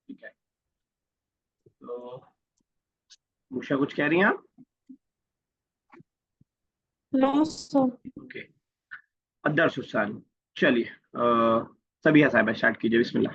ठीक है। तो मुशा कुछ कह रही हैं आप? No sir. Okay. Other Susan. चलिए, सबिया साहब स्टार्ट कीजिए, बिस्मिल्लाह।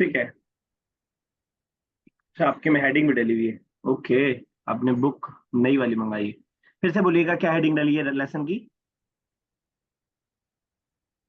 ठीक है। अच्छा, आपके में हेडिंग भी डली हुई है। ओके। आपने बुक नई वाली मंगाई है। फिर से बोलिएगा, क्या हेडिंग डली है लेसन की?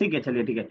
ठीक है, चलिए, ठीक है। तो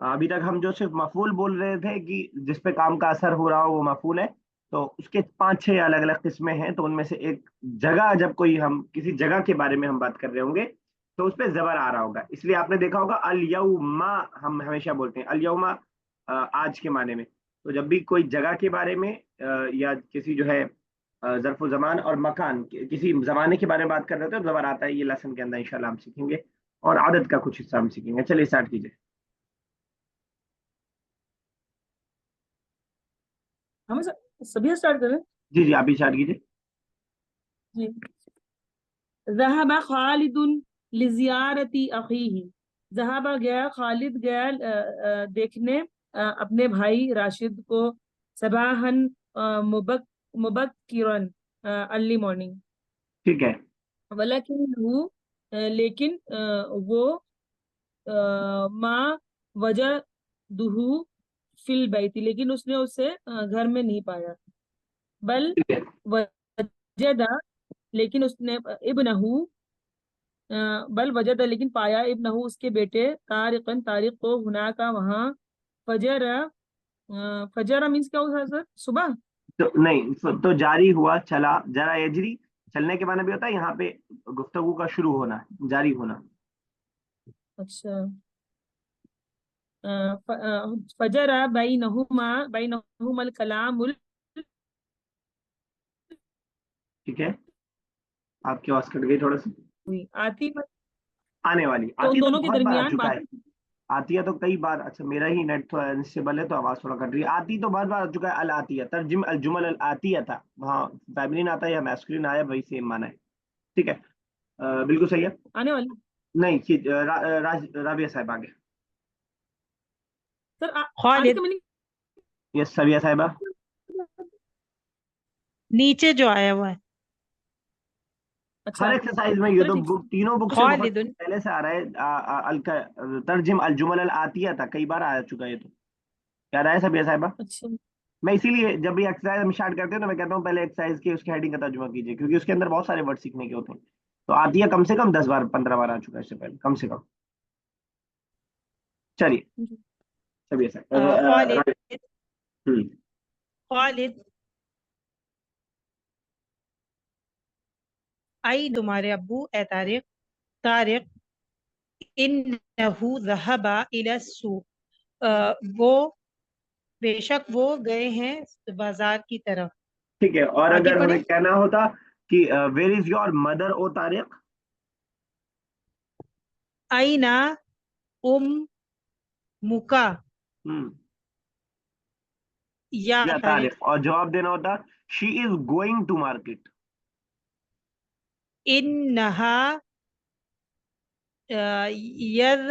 अभी तक हम जो सिर्फ मफूल बोल रहे थे कि जिस पे काम का असर हो रहा हो वो मफूल है। तो उसके पांच छह अलग अलग किस्में हैं, तो उनमें से एक जगह, जब कोई हम किसी जगह के बारे में हम बात कर रहे होंगे तो उस पे जबर आ रहा होगा। इसलिए आपने देखा होगा अल यौमा, हम हमेशा बोलते हैं अल यौमा आज के माने में। तो जब भी कोई जगह के बारे में या किसी जो है ज़र्फ़ ज़मान और मकान किसी ज़माने के बारे में बात कर रहे थे तो ज़बर आता है, ये लेसन के अंदर इंशाल्लाह हम सीखेंगे। और आदत का कुछ हिस्सा हम सीखेंगे। चलिए स्टार्ट कीजिए। हम सभी स्टार्ट करें. जी जी, आप ही स्टार्ट कीजिए। जी. ज़हब खालिदुन लिज़ियारती अखीही. ज़हबा गया, खालिद गया देखने अपने भाई राशिद को. सबाहन मुबक्किरन, अर्ली मॉर्निंग. ठीक है। वलकिन वो, लेकिन वो माँ वजह दुहू फिल बैती, लेकिन उसने उसे घर में नहीं पाया. बल ठीक है। वजदा, लेकिन उसने इब्नहू, बल वजदा, लेकिन पाया इब्नहू उसके बेटे, तारिकन तारिक को, हुना का वहाँ. फजर, फजर मीन्स क्या होता है सर? सुबह. तो नहीं, तो जारी हुआ, चला, जरा यजरी, चलने के माने भी होता है यहाँ पे गुफ्तगू का शुरू होना, जारी होना। अच्छा. फजर बैनहुमल कलामुल. ठीक है। आपकी आवाज कट गई थोड़ा सा। हुई आती, आने वाली, तो उन आती तो दोनों के बहुत बार आ दरमियान चुका बात. है। आतिया तो कई बार, अच्छा मेरा ही नेट थोड़ा अनस्टेबल है तो आवाज थोड़ा कट रही है। आती तो बहुत बार आ चुका है। अल आतिया, तर्जिम अल जुमल अल आतिया था वहाँ। फेमिनिन आता है या मैस्कुलिन आया, वही सेम माना है। ठीक है। बिल्कुल सही है। आने वाली. नहीं राबिया साहब आगे। सर आती का खालिद, मीनिंग. यस सबिया साहिबा। नीचे जो आया हुआ है. हर अच्छा. एक्सरसाइज में ये चलो तो ठीक. तीनों बुक से बहुत खालिदुन. पहले से आ रहा है। तर्जिम अल जुमल अल आतिया था, कई बार आ चुका है ये तो। याद आया सबिया साहिबा? अच्छा. मैं इसीलिए जब भी एक्सरसाइज हम स्टार्ट करते हैं तो मैं कहता हूँ पहले एक्सरसाइज की उसके हेडिंग का तर्जुमा कीजिए, क्योंकि उसके अंदर बहुत सारे वर्ड सीखने के होते हैं। तो आतिया कम से कम 10 बार 15 बार आ चुका है इससे पहले, कम से कम। चलिए सबिया खालिद. साहब। हम्म। खालिद, आई तुम्हारे अब्बू ए तारिक. तारिक, इन्नहु ज़हबा इला सूक. वो, बेशक वो गए हैं बाजार की तरफ. ठीक है, और आगे अगर पढ़े. हमें कहना होता कि वेर इज योर मदर ओ तारिक? आईना उम मुका हम्म। या या तारिक. तारिक, और जवाब देना होता she is going to market. इन्नहा यद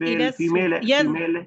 इला फीमेल सूक. है, फीमेल है।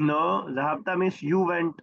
नो, जहाबता मीन्स यू वेंट।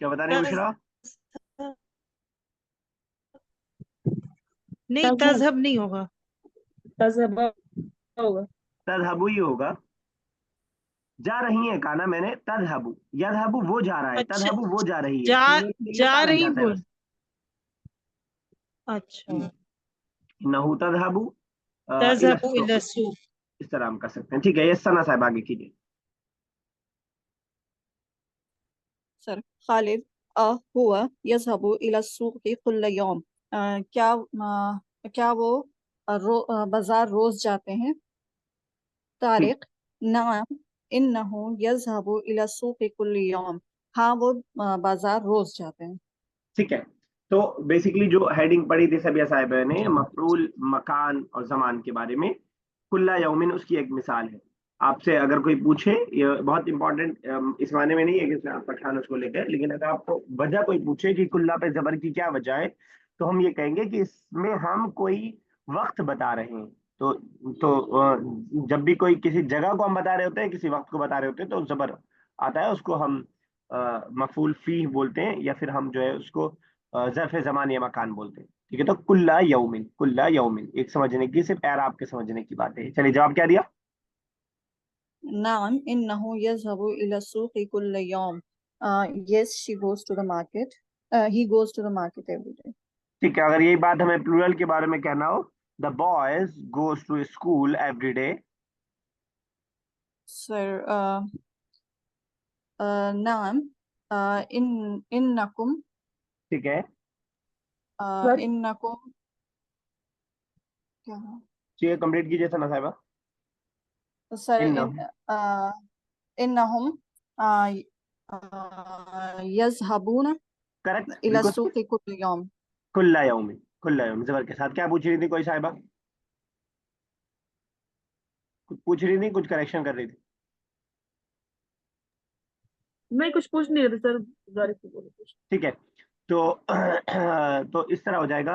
क्या बता रहे हैं बुशरा? नहीं, तजहब. तजहब नहीं होगा. तजहब होगा. तजहबू ही होगा। जा रही है, कहा ना मैंने, तजहबू। यजहबू वो जा रहा है, अच्छा. तजहबू वो जा रही है। जा फीमेल के लिए जा ता लग रही जाता है बोल. बस। अच्छा. नहू तजहबू, इला तजहबु इला सूक। सूक. इस तरह हम कर सकते हैं। ठीक है, ये सना साहब आगे कीजिए। सर खालिद हुआ यज़हबु इला सूक़ि कुल्ल यौम. क्या क्या वो बाजार रोज जाते हैं। ठीक तारिक नाम इन्नहु यज़हबु इला सूक़ि कुल्ली यौम। हाँ, वो बाजार रोज जाते हैं। ठीक है। तो बेसिकली जो हेडिंग पढ़ी थी सबिया साहिब ने मफरूल मकान और जमान के बारे में, कुल्ला यौमिन उसकी एक मिसाल है। आपसे अगर कोई पूछे, ये बहुत इंपॉर्टेंट इस मायने में नहीं है कि आप पठान उसको लेकर, लेकिन अगर आपको वजह कोई पूछे कि कुल्ला पे जबर की क्या वजह है, तो हम ये कहेंगे कि इसमें हम कोई वक्त बता रहे हैं। जब भी कोई किसी जगह को हम बता रहे होते हैं, किसी वक्त को बता रहे होते हैं, तो जबर आता है, उसको हम मफूल फी बोलते हैं, या फिर हम जो है उसको ज़र्फ ज़मान या मकान बोलते हैं। ठीक है, तो कुल्ला यौमिन, कुल्ला यौमिन एक समझने की, सिर्फ एराब के समझने की बात है। चलिए, जवाब क्या दिया? नाम इन्नहु यज़हबु इला सूक़ि कुल्ली यौम। Yes, she goes to the market. He goes to the market every day. ठीक है, अगर यही बात हमें प्लूरल के बारे में कहना हो, the boys goes to school every day. Sir, नाम इन्नकुम ठीक है, सर इन्नकुम क्या है? चलिए कंप्लीट कीजिए सना साहिबा। सर इन इन्नहुम यज़हबून करेक्ट, इला बिल्कुल सही। सूक़ि कुल्ली यौम। कुल्ला यौमिन, कुल्ला यौमिन जबर के साथ। क्या पूछ रही थी कोई साहिबा? कुछ पूछ रही थी, कुछ करेक्शन कर रही थी? मैं कुछ पूछ नहीं रही सर, गुजारिश से बोलो कुछ। ठीक है, तो तो इस तरह हो जाएगा,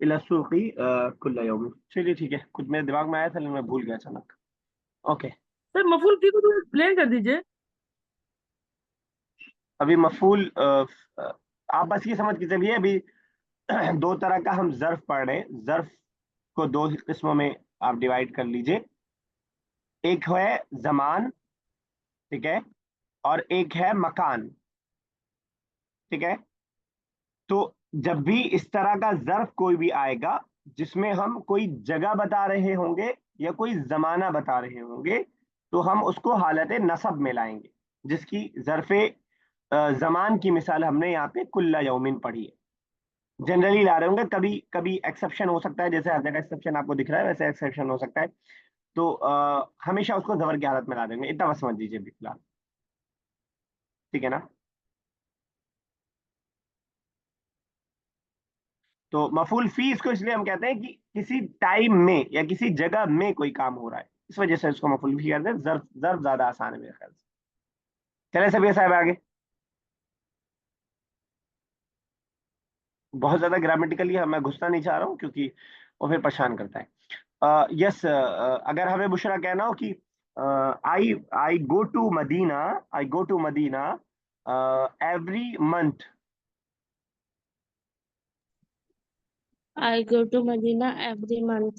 इला सूक़ी कुल्ला यौम। चलिए ठीक है, कुछ मेरे दिमाग में आया था लेकिन मैं भूल गया अचानक। ओके, सर मफूल फी को तो एक्सप्लेन कर दीजिए। अभी मफूल आप बस ये समझ के चलिए, अभी दो तरह का हम जर्फ पढ़ रहे हैं। जर्फ को दो किस्मों में आप डिवाइड कर लीजिए। एक है जमान, ठीक है, और एक है मकान। ठीक है, तो जब भी इस तरह का जर्फ कोई भी आएगा जिसमें हम कोई जगह बता रहे होंगे या कोई जमाना बता रहे होंगे, तो हम उसको हालत नसब में लाएंगे, जिसकी जर्फे जमान की मिसाल हमने यहाँ पे कुल्ला यौमिन पढ़ी है। जनरली ला रहे होंगे, कभी कभी एक्सेप्शन हो सकता है, जैसे हर जगह एक्सेप्शन आपको दिख रहा है वैसे एक्सेप्शन हो सकता है, तो हमेशा उसको जबर की हालत में ला देंगे। इतना बस समझ लीजिए अभी फिलहाल। ठीक है ना? तो मफूल फी इसको इसलिए हम कहते हैं कि किसी टाइम में या किसी जगह में कोई काम हो रहा है, इस वजह से इसको मफूल फी कहते हैं। जर्फ जर्फ ज्यादा आसान है मेरे ख्याल से। चले सभी साहब आगे। बहुत ज्यादा ग्रामेटिकली मैं घुसना नहीं चाह रहा हूँ, क्योंकि वो फिर परेशान करता है। यस, अगर हमें बुशरा कहना हो कि I I go to Medina, I go to Medina every month. I go to Medina every month.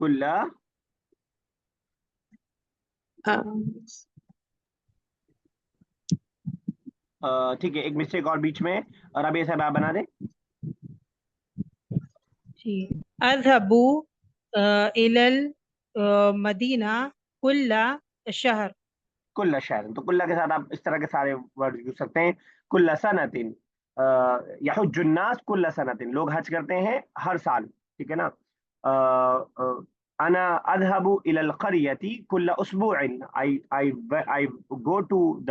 कुल्ला ठीक है, एक मिस्टेक और बीच में, और अब ये साहब आप बना दें। जी, अज़हबू इलल मदीना कुल्ला शहर। कुल्ला शहर, तो कुल्ला के साथ आप इस तरह के सारे वर्ड यूज करते हैं। कुल्ला सनतिन, यहुज्जुन्नास कुल्ला सनतिन, लोग हज करते हैं हर साल। ठीक है ना? अ, अ, अना अज़हबु इलल क़रियति कुल्ला उसबुइन, I go to the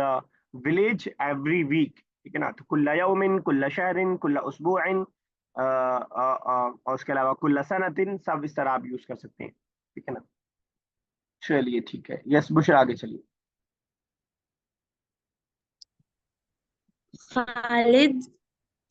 village every week. ठीक है ना? तो कुल्ला यौमिन, कुल्ला शहरिन, कुल्ला उसबुइन, और उसके अलावा कुल्ला सनतिन, सब इस तरह आप यूज कर सकते हैं। ठीक है ना? चलिए ठीक है, यस बुशरा आगे चलिए। खालिद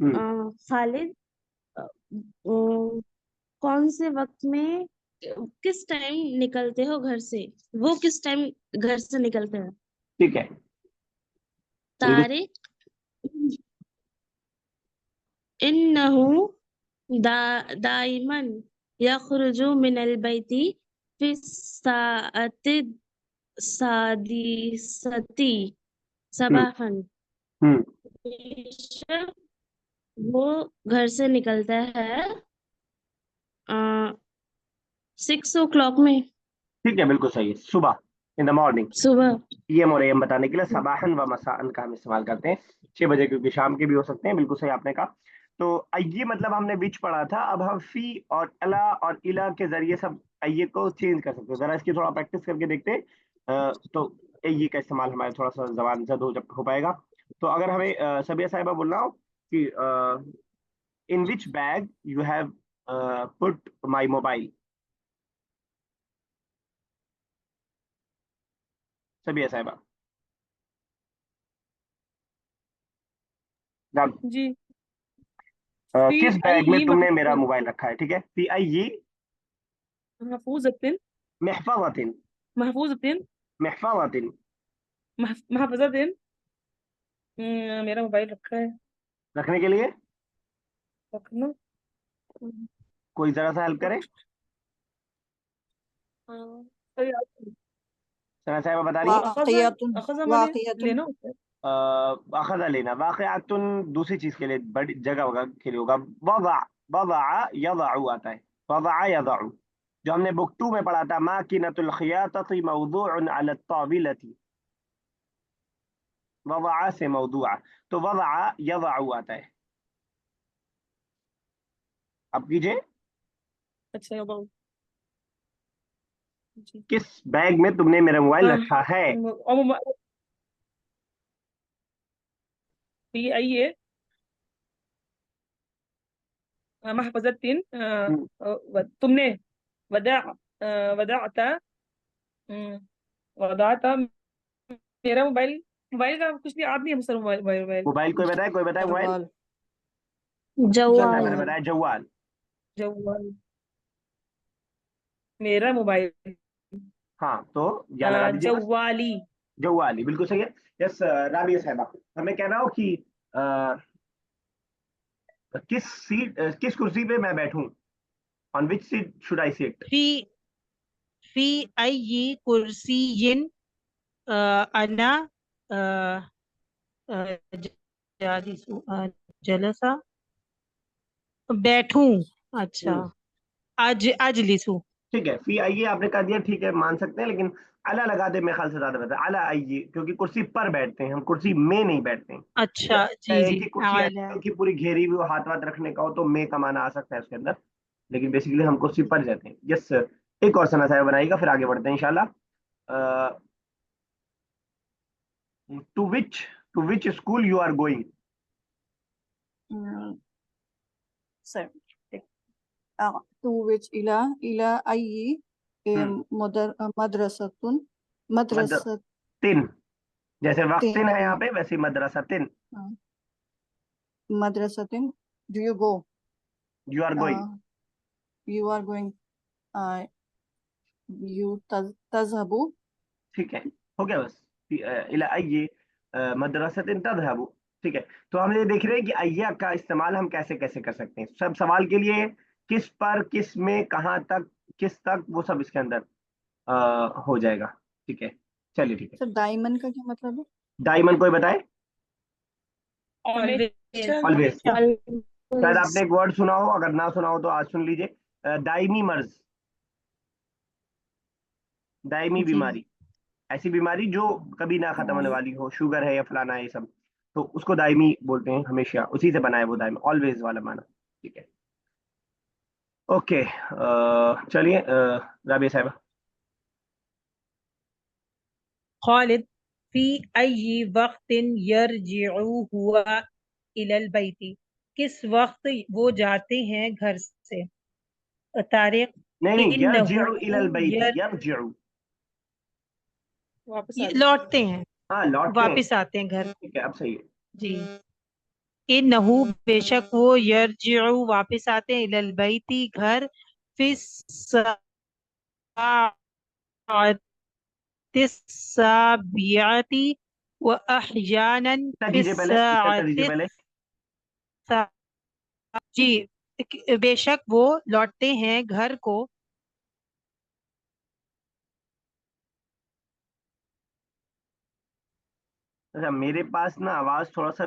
हम्म खालिद कौन से वक्त में किस टाइम निकलते हो घर से, वो किस टाइम घर से निकलते हैं। ठीक है, बिल्कुल। तारिक इन्नहु दाइमन यखरुजु मिनल बैति फी साअति सादिसती हम्म सबाहन। हम्म बेशक वो घर से निकलता है 6 o'clock में, ठीक है, बिल्कुल सही है, सुबह, इन द मॉर्निंग। सुबह। पीएम और एएम बताने के लिए सबाहन व मसाअन का हम इस्तेमाल करते हैं। 6 बजे, क्योंकि शाम के भी हो सकते हैं, बिल्कुल सही आपने कहा। तो ये मतलब हमने विच पढ़ा था, अब हम फी और अला और इला के जरिए सब ये को चेंज कर सकते हैं। जरा इसकी थोड़ा प्रैक्टिस करके देखते हैं, तो ये का इस्तेमाल हमारे थोड़ा सा जबान जद हो पाएगा। तो अगर हमें सबिया साहिबा बोलना हो कि in which bag you have put my mobile, Sabiya साहिबा, जी। फी किस बैग में आई तुमने मेरा मोबाइल रखा है? ठीक है, फी आई महफूजतिन, महफज़तिन, महफूजतिन, महफज़तिन, महफूजतिन। मेरा मोबाइल रखा है, रखने के लिए रखना। कोई जरा सा हेल्प करे। हाँ, अरे यार, सना साहिबा बता रही हैं। वाक़ियतुन, अखज़ा माने वाक़ियतुन, लेना होता है। अखज़ा लेना, वाक़िअतुन दूसरी चीज के लिए, बड़ी जगह वगह के लिए होगा। वज़अ, वज़अ यज़अु आता है, वज़अ यज़अु, जो हमने बुक 2 में पढ़ा था, माकिनतुल खियातति मौज़ूअन अला ताविलति, वज़अ से मौज़ूअ, तो वज़अ यज़अु आता है। अब कीजिए, अच्छा, ये बहुत जी। किस बैग में तुमने मेरा मोबाइल रखा है? फी आई है महफज़तिन, हम्म, तुमने वदा वदाअता, वदाअता मेरा मोबाइल, मोबाइल का कुछ नहीं, आप नहीं, हम sir mobile mobile mobile mobile कोई बताए, कोई बताए मोबाइल। जवाल, सना साहिबा ने जवाल। बताया जवाल। जवाल, मेरा मोबाइल, हाँ, तो या लगा दीजिए बस। जवाली। जवाली, बिल्कुल सही है। यस, राबिया साहबा, हमें कहना हो कि किस कुर्सी पे मैं बैठूं, on which seat should I sit. फी फी आई कुर्सियिन, अना अ, ज- जालिसु, जलसा, बैठूं। अच्छा, अजलिसु। ठीक है, फी आइए आपने कह दिया, ठीक है, मान सकते हैं, लेकिन अला लगा दे, मेरे ख्याल से ज्यादा बेहतर, अला आइए, क्योंकि कुर्सी पर बैठते हैं हम, कुर्सी में नहीं बैठते हैं। या अच्छा, जी एक जी, ही कुर्सी आला। ऐसी हो कि पूरी घेरी हुई हो, हाथ वाथ रखने का हो, तो में का माना आ सकता है उसके अंदर, लेकिन बेसिकली हम कुर्सी पर जाते हैं। यस, एक और सना साहब बनाइएगा, फिर आगे बढ़ते हैं इंशाल्लाह। To which to which school you are going. Sir, to which ila ayyi madrasatun, madrasatin, तिन, जैसे वक्तिन है यहाँ पे, वैसे मदरसा तिन, madrasatin, do you go, you are going. uh, you are going, uh, you tazhabu, ठीक है, हो गया बस। इला अय्ये मदरसतिन तज़हबु। ठीक है, तो हम ये देख रहे हैं कि अय्या का इस्तेमाल हम कैसे कैसे कर सकते हैं। सब सवाल के लिए किस पर, किस में, कहाँ तक, किस तक, वो सब इसके अंदर हो जाएगा। ठीक है, चलिए ठीक है। सर डायमंड का क्या मतलब है? डायमंड कोई बताए। ऑलवेज, ऑलवेज, शायद ऑलवेज। आपने एक वर्ड सुना हो, अगर ना सुना हो तो आज सुन लीजिए। दायमी मर्ज, दायमी जी, बीमारी, ऐसी बीमारी जो कभी ना खत्म होने वाली हो, शुगर है या फलाना है ये सब, तो उसको दायमी बोलते हैं, हमेशा उसी से बना है वो, दायमी, ऑलवेज वाला माना। ठीक है, ओके, चलिए, राबिया साहब। खालिद फी अय्यि वक्तिन यरजिउ हुआ इलल बैती, किस वक्त वो जाते हैं घर से। तारिक नहीं नहीं, इन्नहु यरजिउ इलल बैती, यर यरजिउ, वापस आ जाए। लौटते हैं, हाँ लौटते हैं। वापिस आते हैं घर। ठीक है, अब सही है। जी। इन्नहु बेशक वो यरजिउ वापिस आते हैं, इलल बैती घर, फिस साबियाती व अहयानन इतना कीजिए, फिस पहले इतना कर दीजिए पहले। जी, बेशक वो लौटते हैं घर को अच्छा, मेरे पास ना आवाज थोड़ा सा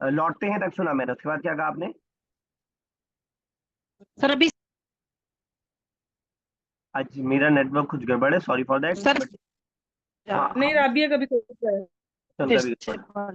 लौटते हैं तक सुना मैंने, उसके बाद क्या कहा आपने? सर अभी आज मेरा नेटवर्क कुछ गड़बड़ है, sorry for that, sir but हाँ नहीं, हाँ, राबिया कभी करता है। उनका भी गड़बड़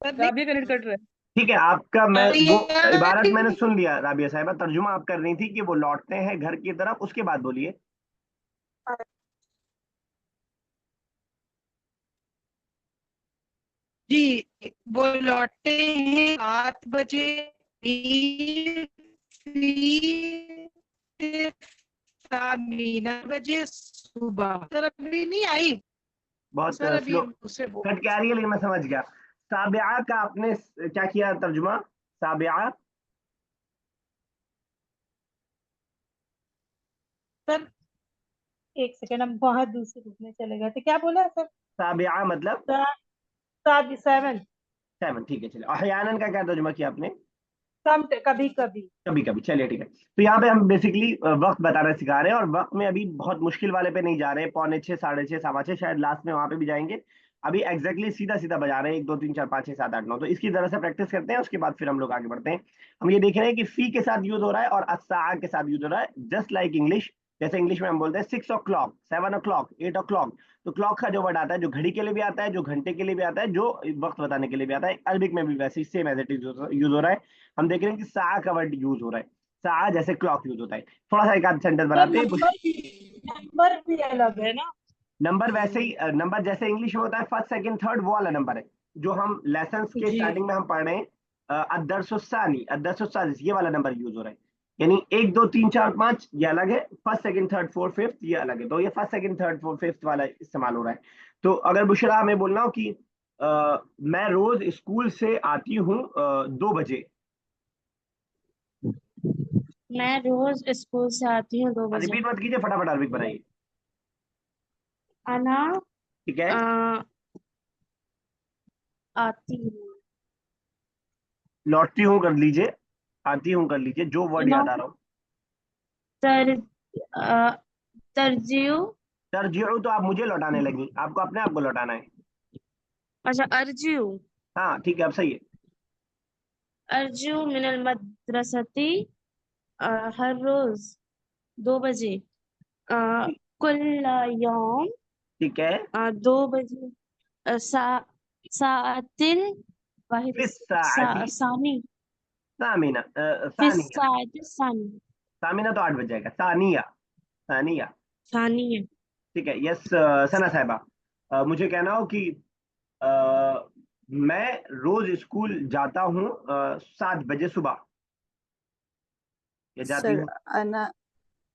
राबिया का नेट कट रहा है। ठीक है आपका। मैं वो इबारत मैंने सुन लिया राबिया साहिबा, तर्जुमा आप कर रही थी कि वो लौटते हैं घर की तरफ, उसके बाद बोलिए। जी, वो लौटे हैं 8 बजे। फिर सामीना बजे सुबह। सर अभी नहीं आई। बहुत सर अभी स्लो उसे वो कट के आ रही है, लेकिन मैं समझ गया। साबिया का आपने क्या किया तर्जुमा? साबिया। सर एक सेकेंड, हम बहुत दूसरे ग्रुप में चले गए थे। क्या बोला सर? साबिया मतलब सात 7। 7, ठीक है चलिए। अहयानन का क्या तर्जुमा किया आपने? कम कभी कभी। कभी कभी, चलिए ठीक है। तो यहाँ पे हम बेसिकली वक्त बताना सिखा रहे हैं, और वक्त में अभी बहुत मुश्किल वाले पे नहीं जा रहे हैं, 6:45, 6:30, 6:15, शायद लास्ट में वहां पे भी जाएंगे। अभी एग्जैक्टली सीधा सीधा बजा रहे हैं, 1 2 3 4 5 6 7 8 9। तो इसकी तरह से प्रैक्टिस करते हैं, उसके बाद फिर हम लोग आगे बढ़ते हैं। हम ये देख रहे हैं कि फी के साथ यूज हो रहा है और अस्सा के साथ यूज हो रहा है, जस्ट लाइक इंग्लिश। जैसे इंग्लिश में हम बोलते हैं 6 o'clock, 7 o'clock, 8 o'clock। तो क्लॉक का जो वर्ड आता है, जो घड़ी के लिए भी आता है, जो घंटे के लिए भी आता है, जो वक्त बताने के लिए भी आता है, अरबिक में भी वैसे ही same as it is use हो रहा है। हम देख रहे हैं कि सा का वर्ड यूज हो रहा है, सा जैसे क्लॉक यूज होता है। थोड़ा सा एक आध सेंटेंस सर बनाते हैं कुछ। नंबर भी अलग है ना? नंबर वैसे ही, नंबर जैसे इंग्लिश में होता है फर्स्ट सेकंड थर्ड, वो वाला नंबर है जो हम लेसन के जी। स्टार्टिंग में हम पढ़ रहे हैं। अदरसुस्सानी, अदरसुस्सालिस, ये वाला नंबर यूज हो रहा है। यानी 1 2 3 4 5 ये अलग है, first second third fourth fifth ये अलग है। तो ये first second third fourth fifth वाला इस्तेमाल हो रहा है। तो अगर बुशरा हमें बोलना हो कि मैं रोज स्कूल से आती हूँ 2 बजे। मैं रोज स्कूल से आती हूँ 2 बजे। रिपीट मत कीजिए, फटाफट अरबिक बनाइए। अना ठीक है। आ, आती हूँ। लौटती हूँ कर लीजिए, आती हूँ कर लीजिए, जो वर्ड ना याद आ रहा हो। तर आ, तरजीउ। तरजिउ तो आप मुझे लौटाने लगी, आपको अपने आप को लौटाना है। अच्छा, अर्जियू। हाँ ठीक है, अब सही है। अर्जियू मिनल मदरसती। हर रोज 2 बजे। आ, ठीक कुल्ला यौम। ठीक है। 2 बजे। सा सातिल वाहिद। फिर साथी सानी। सामिना फिर सानिया। सातिल सानी। सामिना तो 8 बज जाएगा, सानिया, सानिया। सानी है। ठीक है, यस। सना साहिबा, मुझे कहना हो कि अ, मैं रोज स्कूल जाता हूँ 7 बजे सुबह, या जाती Sir, हूँ।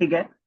ठीक है।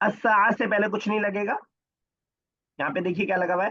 अस्सा से पहले कुछ नहीं लगेगा। यहाँ पे देखिए क्या लगा हुआ है।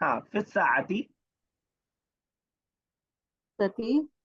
हाँ, फिर साआती।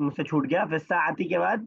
मुझसे छूट गया, फिर साआती के बाद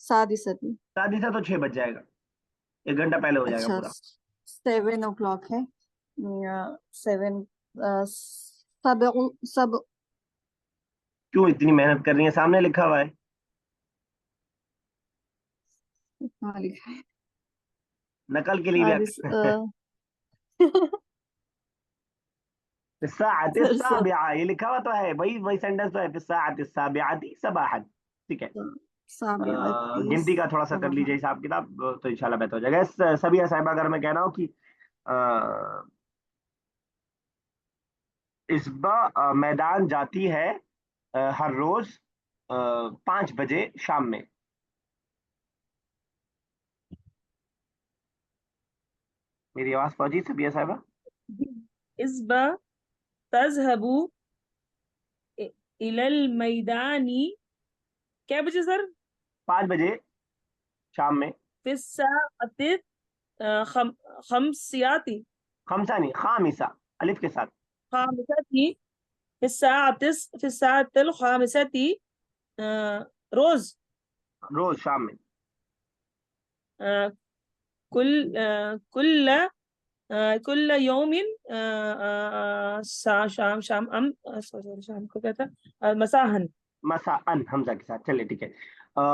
शादी से तो 6 बज जाएगा, 1 घंटा पहले हो जाएगा अच्छा पूरा। 7 o'clock है या 7 सब सब क्यों इतनी मेहनत कर रही है, सामने लिखा हुआ है। हाँ लिखा है नकल के लिए भी दिस साआती सर सब साबिआ, ये लिखा हुआ तो है, वही वही सेंटेंस तो है, फिर साआती साबिआती सबाहन। ठीक है। साबिअती गिनती का थोड़ा सा कर लीजिए सबाहन हिसाब किताब, तो इंशाल्लाह बेहतर हो जाएगा। सभी साहिबा, अगर मैं कह रहा हूँ कि इसबा मैदान जाती है हर रोज 5 बजे शाम में। मेरी आवाज पहुंची सबिया साहिबा? इस बा तजहबू इलल मैदानी, क्या बजे सर? 5 बजे शाम में। फिस्साअति खम खमसियाती, खमसा नहीं, खामिसा, अलिफ के साथ। खामिसती, फिस्साअतिल खामिसती, रोज, रोज शाम में। अ, कुल कुल यौमिन, शाम शाम sorry, शाम को क्या था, मसाहन। मसा अन हमजा के साथ, चलिए ठीक है।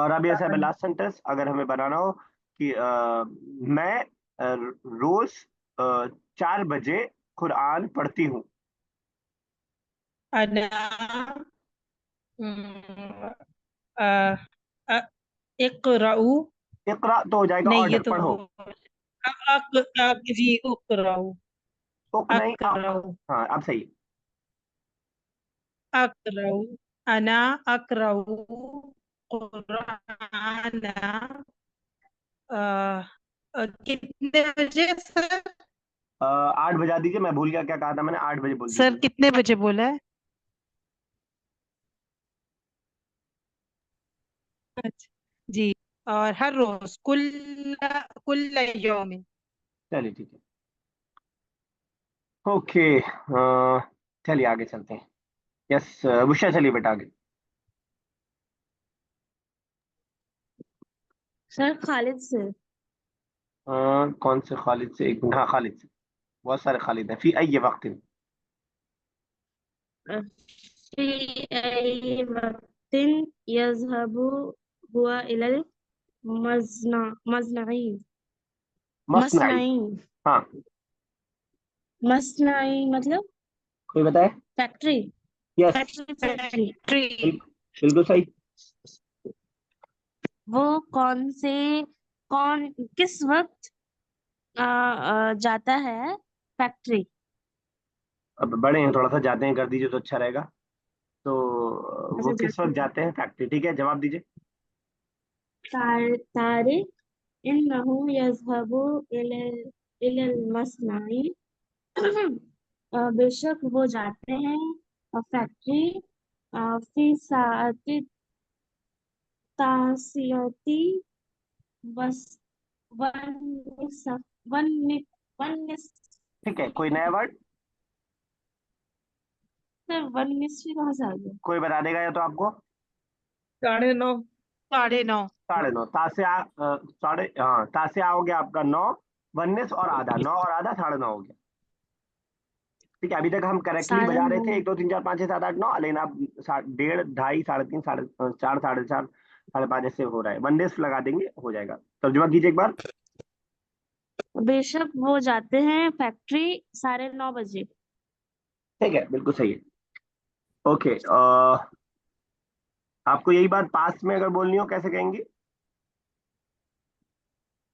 राबिया साहब, लास्ट सेंटेंस अगर हमें बनाना हो कि मैं रोज 4 बजे कुरान पढ़ती हूँ। अना अ, अ, इक़राऊ, इकरा तो हो जाएगा नहीं ये ऑर्डर, तो पढ़ो। जी उक़राऊ, उक नहीं, अक। अक़राऊ, हाँ अब सही है। अक़राऊ, अना अक़राऊ क़ुरआना। अ, कितने बजे सर? 8 बजा दीजिए, मैं भूल गया क्या कहा था मैंने, 8 बजे बोल सर दीजिए। कितने बजे बोला है? अच्छा, जी। और हर रोज कुल यौमिन। चलिए ठीक है, ओके। चलिए आगे चलते हैं। यस बुशा, चलिए बेटा आगे। सर खालिद से। कौन से खालिद से? एक मिनट, हाँ खालिद से। बहुत सारे खालिद हैं। फी अय वक्त? फी अई वक्तिन यज़हबु हुआ इलल मज़नई, मसनई। मसनई, हाँ, मसनई मतलब कोई बताए? Factory, yes, factory. ट्री। बिल्कुल सही। वो कौन किस वक्त जाता है फैक्ट्री? अब बड़े हैं, थोड़ा सा जाते हैं कर दीजिए तो अच्छा रहेगा। तो वो अच्छा किस जाते वक्त हैं। जाते हैं फैक्ट्री? ठीक है, जवाब दीजिए। तारिक इन्नहु यज़हबु इलल इलल मसनई। बेशक वो जाते हैं फैक्ट्री फी साअति तासियती बस वन निस- वन नि- वन निस- ठीक है, कोई नया वर्ड सर वन निस्फी कहाँ से आ गया? कोई बता देगा या तो आपको? 9:30। 9:30। 9:30, तासे साढ़े, हाँ तासे हो गया आपका 9, 19 और आधा, 9 और आधा 9:30 हो गया। ठीक है, अभी तक हम करेक्टली साढ़े बजा रहे नौ थे 1 2 3 4 5 6 7 8 9, लेकिन आप 1.5 2.5 3.5 4 4.5 5.5 ऐसे हो रहा है। 19 लगा देंगे, हो जाएगा। तर्जुमा कीजिए एक बार। बेशक वो जाते हैं फैक्ट्री 9:30 बजे। ठीक है, बिल्कुल सही है। ओके, आपको यही बात पास में अगर बोलनी हो कैसे कहेंगी?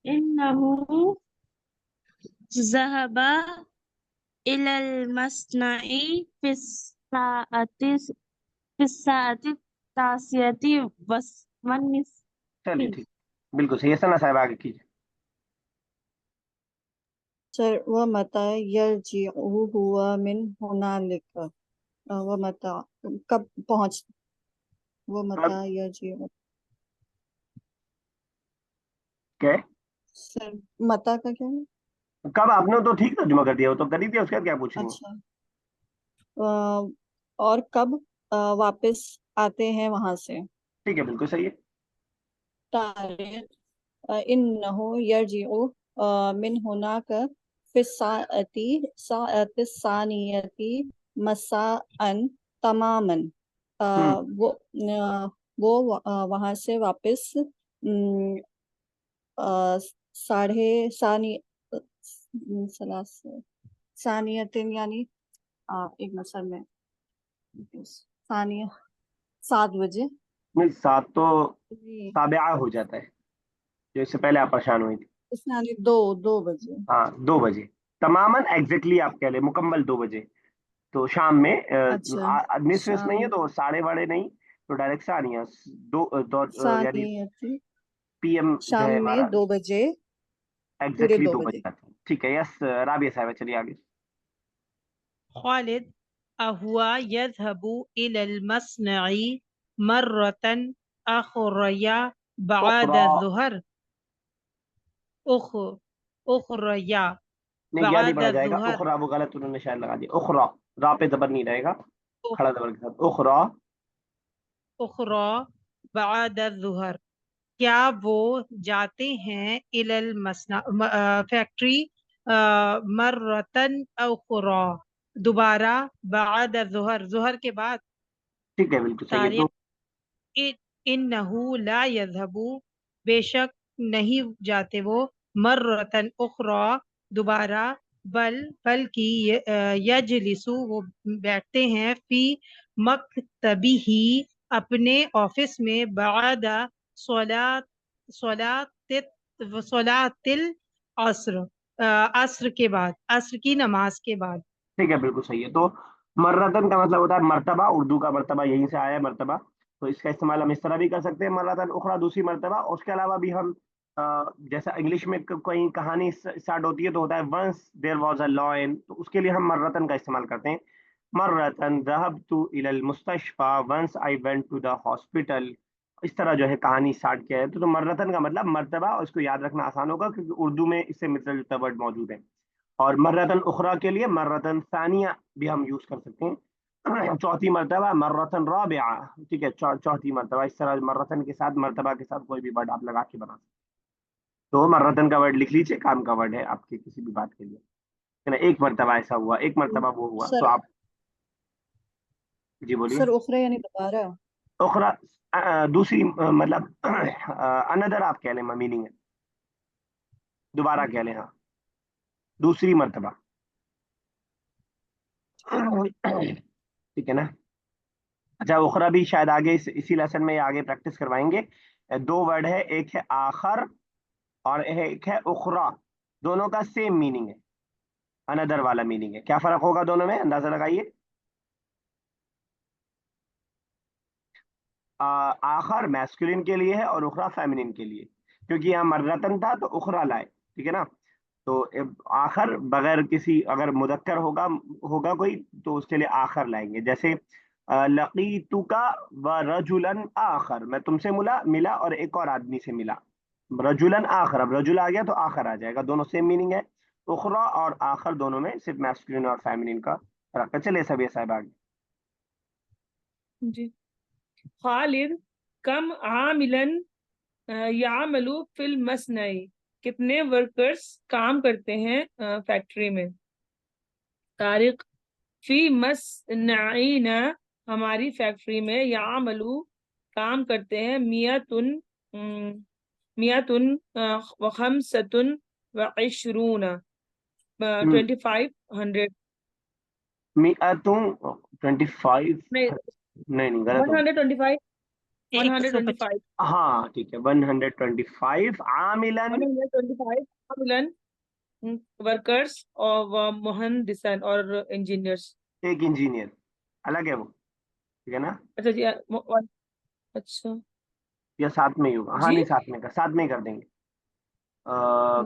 इन्नहु ज़हबा इलल मसनई फिस्साअति तासियती बस वन चलिए निस्फी। ठीक, बिल्कुल सही है। सना साहब आगे कीजिए। सर वह मता यरजिउ हुआ मिन हुनालिका। वह मता कब पहुंच, वह कब? मता यरजिउ। क्या है? सर मता का क्या है? कब? आपने तो ठीक तर्जुमा कर दिया, वो तो कर ही दिया, उसके बाद क्या पूछ रही हैं? अच्छा। और कब वापस आते हैं वहां से। ठीक है, बिल्कुल सही है। तारिक इन्नहु यरजिउ मिन हुनाक फिस्साअती साअति सानियती मसाअन तमामन। अ, हम्म। वो वहां से वापस साढ़े सानी सलास सानियतिन यानी एक मिनट सर में सानिया 7 बजे। नहीं, 7 तो जी, ताबिआ हो जाता है, जो इससे पहले आप परेशान हुई थी। इसमें यानी 2 बजे। हाँ 2 बजे, तमामन एग्जैक्टली आप कह ले, मुकम्मल 2 बजे। तो शाम में अच्छा, निसफ नहीं शाम है तो साढ़े बड़े नहीं, तो डायरेक्ट से आनी है। यानी सानियती PM जो शाम है हमारा, में 2 बजे, पूरे एग्जैक्टली दो 2 बजे बजे आते हैं। ठीक है, यस राबिया साहब, चलिए आगे। खालिद अहुआ यज़हबु इलल मस्नई मर्रतन अखरया बाद उखरा, ज़ुहर उख उखरया नहीं या नहीं बाद पढ़ा जाएगा, ज़ुहर उखरा वो गलत उन्होंने शायद लगा दिया, उखरा, रा पे जबर नहीं रहेगा, खड़ा जबर के साथ, उखरा। उखरा बाद ज़ुहर, क्या वो जाते हैं इलल मसना फैक्ट्री मर्रतन उखरा दोबारा बाद ज़ुहर ज़ुहर के बाद। ठीक है, बिल्कुल सही है। तो तारिक इन्नहु ला यज़हबु, बेशक नहीं जाते वो, मर्रतन उखरा दोबारा, बल्कि यजलिसु वो बैठते हैं, फी मक्तबिही अपने ऑफिस में, बादा सलात सलातित सलातिल अस्र अस्र के बाद, अस्र की नमाज के बाद। ठीक है, बिल्कुल सही है। तो मर्रतन का मतलब होता है मर्तबा, उर्दू का मर्तबा यहीं से आया है, मर्तबा। तो इसका इस्तेमाल हम इस तरह भी कर सकते हैं, मर्रतन उखरा, दूसरी मर्तबा। और उसके अलावा भी हम जैसा इंग्लिश में कोई कहानी स्टार्ट होती है तो होता है once there was a lion, तो उसके लिए हम मर्रतन का इस्तेमाल करते हैं। मर्रतन ज़हबतु इलल मुस्तशफा, once I went to the hospital. इस तरह जो है कहानी स्टार्ट किया है। तो मर्रतन का मतलब मर्तबा, और इसको याद रखना आसान होगा क्योंकि उर्दू में इससे मिलता जुलता वर्ड मौजूद है। और मर्रतन उखरा के लिए मर्रतन सानिया भी हम यूज कर सकते हैं, चौथी मर्तबा, मर्रतन राबिआ। ठीक है, चौथी मर्तबा। इस तरह मर्रतन के साथ, मर्तबा के साथ कोई भी वर्ड आप लगा के बना सकते हैं। तो मर्रतन का वर्ड लिख लीजिए, काम का वर्ड है आपके किसी भी बात के लिए, है ना। एक मर्तबा ऐसा हुआ, एक मर्तबा वो हुआ, तो सर आप जी बोलिए। सर उखरा यानी दोबारा। उखरा दूसरी मतलब अनदर आप कह लें, मीनिंग है, दोबारा कह लें, हाँ, दूसरी मर्तबा। ठीक है ना। अच्छा, उखरा भी शायद आगे इसी लेसन में आगे प्रैक्टिस करवाएंगे। दो वर्ड है, एक है आखर और एक है उखरा। दोनों का सेम मीनिंग है, अनदर वाला मीनिंग है। क्या फर्क होगा दोनों में, अंदाजा लगाइए। आखर मैस्कुलिन के लिए है और उखरा फेमिनिन के लिए, क्योंकि यहाँ मर्रतन था तो उखरा लाए। ठीक है ना। तो आखर बगैर किसी, अगर मुदक्कर होगा होगा कोई, तो उसके लिए आखर लाएंगे। जैसे लकीतुका व रजुलन आखर, मैं तुमसे मिला मिला और एक और आदमी से मिला। रजुलन आखर, अब रजुल आ गया तो आखर आ जाएगा, दोनों सेम मीनिंग है। उखरा और आखर दोनों में सिर्फ मैस्कुलिन और फेमिनिन का फर्क है। चलिए सब ये साहब आगे। जी। खालिद कम आमिलन यामलू फिल मसनई, कितने वर्कर्स काम करते हैं फैक्ट्री में। तारिक फी मसनईना, हमारी फैक्ट्री में, यामलू काम करते हैं, मियातुन मियातुन व खमसतुन व इशरून, 2500। मिअतुन 25, नहीं, नहीं नहीं गलत हो। 125, 125 125, हाँ ठीक है, 125 आमिलन। 125 आमिलन, वर्कर्स और मुहंदिसन और इंजीनियर्स। एक इंजीनियर अलग है वो, ठीक है ना। अच्छा जी, अच्छा या साथ में ही होगा, हाँ जी नहीं साथ में, का साथ में ही कर देंगे।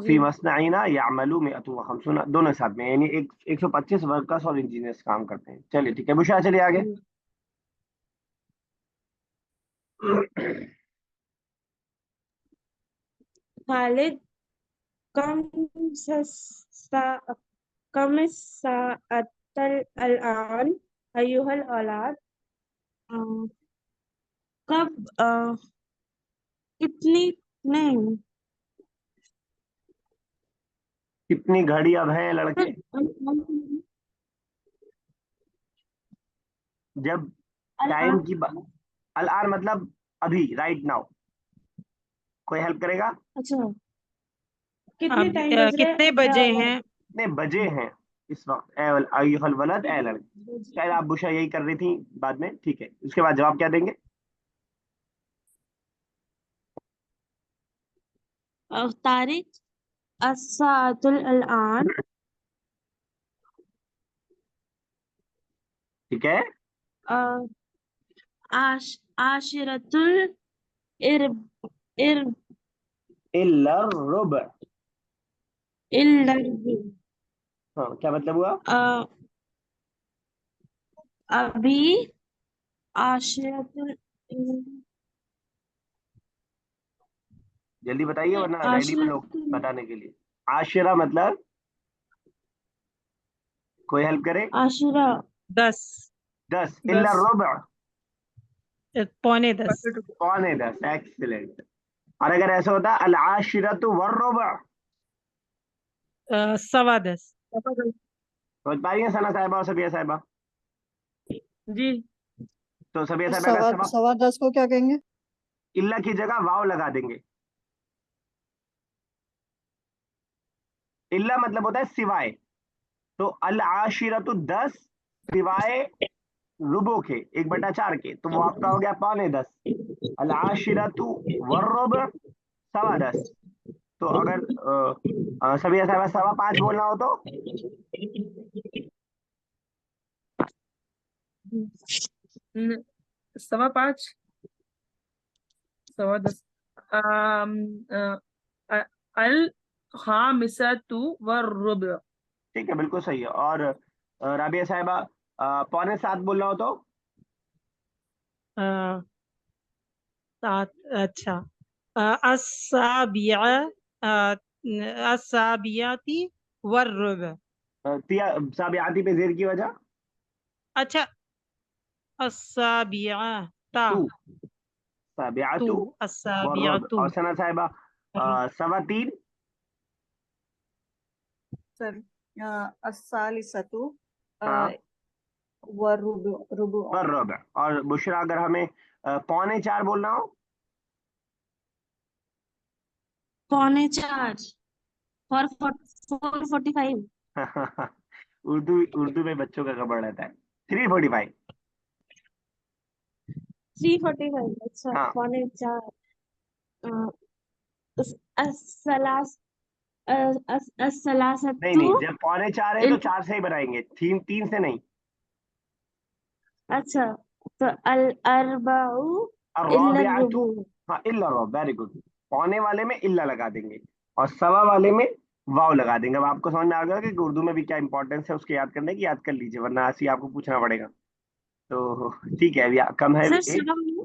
फी जी मसनईना यामलू में अतु खमसुना, दोनों साथ में, यानी एक 125 वर्कर्स और इंजीनियर्स काम करते हैं। चलिए ठीक है बुशा, चलिए आगे। जी। खालिद कम सा कम साअतल अल-आन अय्युहल औलाद, अ, कब कितनी, नहीं, कितनी घड़ी अब है लड़के, जब टाइम अल-आन, की अल आन मतलब अभी, राइट नाउ। कोई हेल्प करेगा। अच्छा, कितने अब टाइम बज रहे कितने हैं या बजे औलाद? हैं? कितने बजे हैं इस वक्त, ए अय्युहल वलद, ए लड़के। शायद आप बुशा यही कर रही थी बाद में, ठीक है, उसके बाद जवाब क्या देंगे। तारिक अस्सातुल अल-आन, ठीक है। अ, आशिरतुल इर इर इल्ला रुबा। इल्लर्बी, हाँ क्या मतलब हुआ। अभी आशिरतुल जल्दी बताइए वरना रेडी में लोग आशिरतुल बताने के लिए। आशिरा मतलब कोई हेल्प करे। आशुरा 10 10 इल्ला 10 रुबा। पौने 10 पौने 10, एक्सीलेंट। और अगर ऐसा होता अल आशिरतु वर रुबा, सवा 10 समझ पा रही हैं सना साहिबा और सबिया साहिबा? जी। तो सबिया तो साहिबा का सवा सवा, सवा 10 को क्या कहेंगे? इल्ला की जगह वाव लगा देंगे। इल्ला मतलब होता है सिवाय। तो अल आशिरतु 10 सिवाय रुबो के, 1/4 के, तो वो आपका हो गया पौने 10। अल आशिरतु वर्रुब सवा 10। तो अगर सबिया साहिबा सवा 5 बोलना हो तो सवा 5 सवा 10 अल खामिसतु वर्रुबु। ठीक है, बिल्कुल सही है। और राबिया साहिबा पौने 7 बोलना हो तो 7 अच्छा अस्साबिया अस्साबियाती वर्रुब तिया साबियाती पे जेर की वजह अच्छा अस्साबिया ता तू तू साबियातु वर्रुब। अस्साबियातु और सना साहिबा सवा 3 सर अस्सालिसतु हाँ रुबु। वर्रुब। और बुशरा अगर हमें पौने 4 बोलना हो 4:45 4:45 उर्दू उर्दू में बच्चों का गड़बड़ रहता है। 3:45। 3:45 अच्छा हाँ 4:45 अस्सलास नहीं अस्सलासतु नहीं, जब पौने 4 है तो इल 4 से ही बनाएंगे, 3 3 से नहीं। अच्छा तो अल अरबाउ इल्ला अर्रबियातु, रुबु। हाँ इल्ला रब, वेरी गुड। पौने वाले में इल्ला लगा देंगे और सवा वाले में वाव लगा देंगे। अब आपको समझ में आ गया कि उर्दू में भी क्या इंपॉर्टेंस है उसके याद करने की, याद कर लीजिए वरना ऐसे ही आपको पूछना पड़ेगा। तो ठीक है, अभी कम है सर एज। सवा में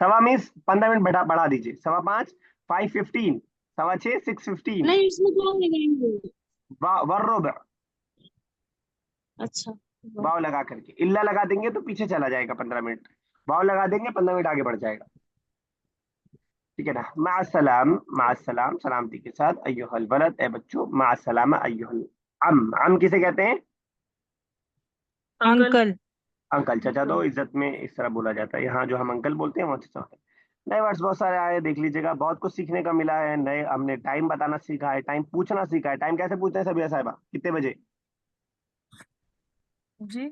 सवा मीन्स 15 मिनट बढ़ा दीजिए। सवा 5 5:15, सवा 6 6:15। नहीं उसमें क्या लगाएंगे? वर्रुब अच्छा वाव लगा करके इल्ला लगा देंगे तो पीछे चला जाएगा 15 मिनट। वाव लगा देंगे 15 मिनट आगे बढ़ जाएगा। ठीक है ना। माअस्सलाम, माअस्सलाम सलामती के साथ। अय्युहल वलद, ए बच्चों। माअस्सलामा अय्युहल अम किसे कहते हैं? अंकल। अंकल अंकल, चाचा। दो इज्जत में इस तरह बोला जाता है। यहाँ जो हम अंकल बोलते हैं वो चाचा होते हैं। नए वर्ड्स बहुत सारे आए, देख लीजिएगा। बहुत कुछ सीखने का मिला है। नए हमने टाइम बताना सीखा है, टाइम पूछना सीखा है। टाइम कैसे पूछते हैं सबिया साहिबा? कितने बजे? जी।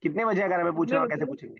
कितने बजे अगर हमें पूछना कितने हो कैसे बजे? पूछेंगे?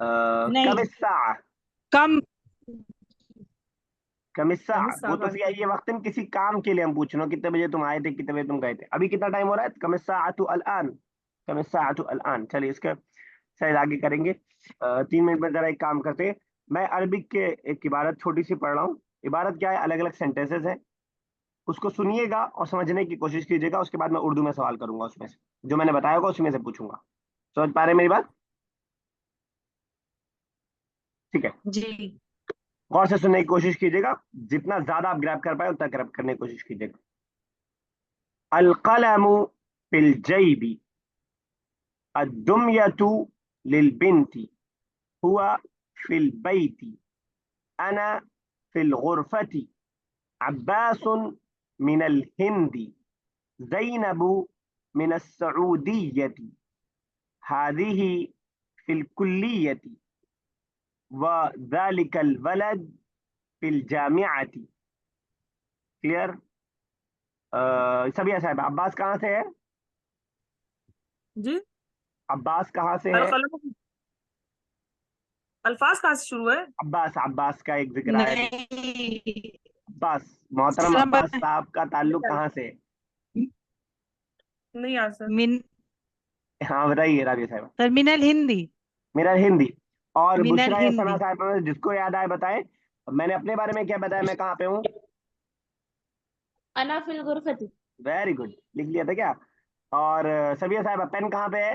कम नहीं इस्सा, कम कम इस्सा। कम वो तो साबान। फिर ये वक्त किसी काम के लिए हम पूछ रहे हो, कितने बजे तुम आए थे, कितने बजे तुम गए थे। अभी कितना टाइम हो रहा है? कम इस्सा आतु अल आन, कम इस्सा आतु अल आन। चलिए इसका शायद आगे करेंगे। 3 मिनट में जरा एक काम करते हैं। मैं अरबिक के एक इबारत छोटी सी पढ़ रहा हूँ। इबारत क्या है? अलग अलग सेंटेंसेस है, उसको सुनिएगा और समझने की कोशिश कीजिएगा। उसके बाद मैं उर्दू में सवाल करूंगा, उसमें से जो मैंने बताया होगा उसमें से पूछूंगा। समझ पा रहे हैं मेरी बात? ठीक है, जी गौर से सुनने की कोशिश कीजिएगा। जितना ज्यादा आप ग्रैब कर पाए उतना ग्रैब करने की कोशिश कीजिएगा। अल कलमु फिल जैबी, अद्दुम्यतु लिल बिंती, हुआ फिल बैती, अना फिल गुरफती, अब्बास मिन अल हिंदी, ज़ैनब मिन अस्सऊदियती, हादिही फिल कुल्लियती, व ज़ालिकल वलद फिल जामिअती। क्लियर? सबिया साहब, अब्बास कहाँ से है? जी। अब्बास कहाँ से है? अलकलम अल्फाज कहाँ से शुरू है? अब्बास, अब्बास का एक जिक्र आया। नहीं अब्बास, मोहतरम अब्बास साहब का ताल्लुक कहाँ से है? नहीं यार सर। मिन हाँ बताइए राबिया साहब। सर मिनल हिंदी मेरा हिंदी। और मिनल बुशरा या सना हिंदी साहब, जिसको याद आए बताएं। मैंने अपने बारे में क्या बताया, मैं कहाँ पे हूँ? अना फिल गुरफती। वेरी गुड, लिख लिया था क्या? और सबिया साहिबा पेन कहाँ पे है?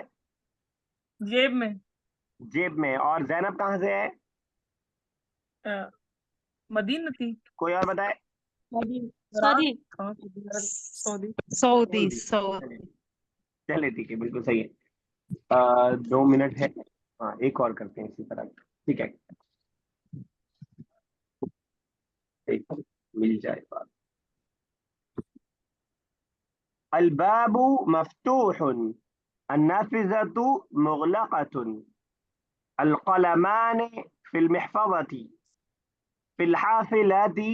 जेब में। जेब में। और जैनब कहाँ से है? अ, मदीना थी। कोई और बताए? Sorry Iraq. सॉरी कहाँ थी? सऊदी। Saudi Saudi. सऊदी। चले ठीक है, बिल्कुल सही है। 2 मिनट है। हाँ, एक और करते हैं इसी तरह। ठीक है, एक मिल जाए बात। अलबाबु मफ्तूहुन, अन्नाफिज़तु मुग़लक़तुन, अलक़लमान फिल महफ़ज़ति, फिल हाफ़िलति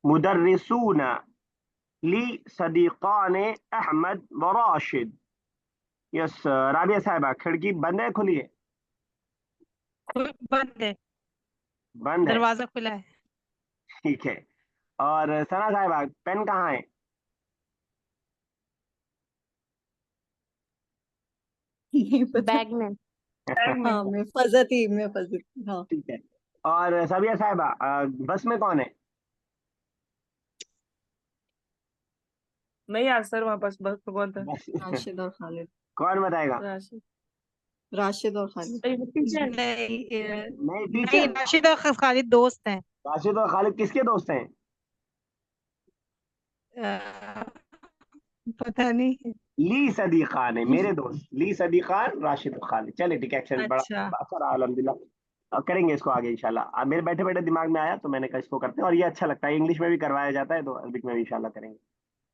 मुदर्रिसून ली सदीक़ान अहमद व राशिद। यस राबिया साहिबा, खिड़की बंद है खुली है? बंद है, बंद है, दरवाजा खुला है। ठीक है। और सना साहिबा, पेन कहाँ है? नहीं पता। बैग में। बैग में। हाँ मैं फजती, मैं फजती, हाँ। ठीक है। और सबिया साहिबा, बस में कौन है? नहीं आज सर वहाँ बस बस तो कौन था? बस राशिद और खालिद। कौन बताएगा? राशि। राशिद और खालिद। टीचर। नहीं नहीं, नहीं, टीचर। राशिद और खालिद दोस्त हैं। राशिद और खालिद किसके दोस्त हैं? अ, पता नहीं। ली सदीकान है, मेरे दोस्त ली सदीकान राशिद और खालिद। चले ठीक है, एक्शन बड़ा अच्छा। अच्छा रहा अल्हम्दुलिल्लाह। करेंगे इसको आगे इंशाल्लाह। अब मेरे बैठे बैठे दिमाग में आया तो मैंने कहा इसको करते हैं, और ये अच्छा लगता है, इंग्लिश में भी करवाया जाता है, तो अरबिक में भी इंशाल्लाह करेंगे।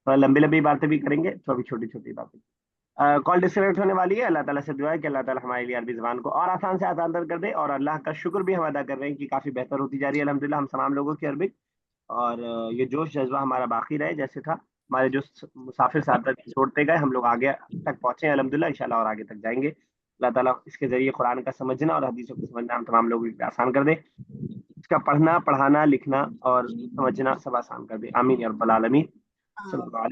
तो लंबी लंबी बातें भी करेंगे, तो अभी छोटी छोटी बातें। कॉल डिस्कनेक्ट होने वाली है। अल्लाह ताला से दुआ है कि अल्लाह ताला हमारे लिए अरबी ज़बान को और आसान से आसान कर दे, और अल्लाह का शुक्र भी हम अदा कर रहे हैं कि काफ़ी बेहतर होती जा रही है अल्हम्दुलिल्लाह हम तमाम लोगों की अरबिक। और ये जोश जज्बा हमारा बाकी रहे जैसे था। हमारे जो मुसाफिर साहब छोड़ते गए, हम लोग आगे तक पहुंचे हैं अल्हम्दुलिल्लाह, इंशाल्लाह और आगे तक जाएंगे। अल्लाह ताला इसके जरिए कुरान का समझना और हदीसों को समझना हम तमाम लोगों के लिए आसान कर दे। इसका पढ़ना, पढ़ाना, लिखना और समझना सब आसान कर दे। आमीन या रब्बल आलमीन। हाँ। सल्लल्लाहु अलैहि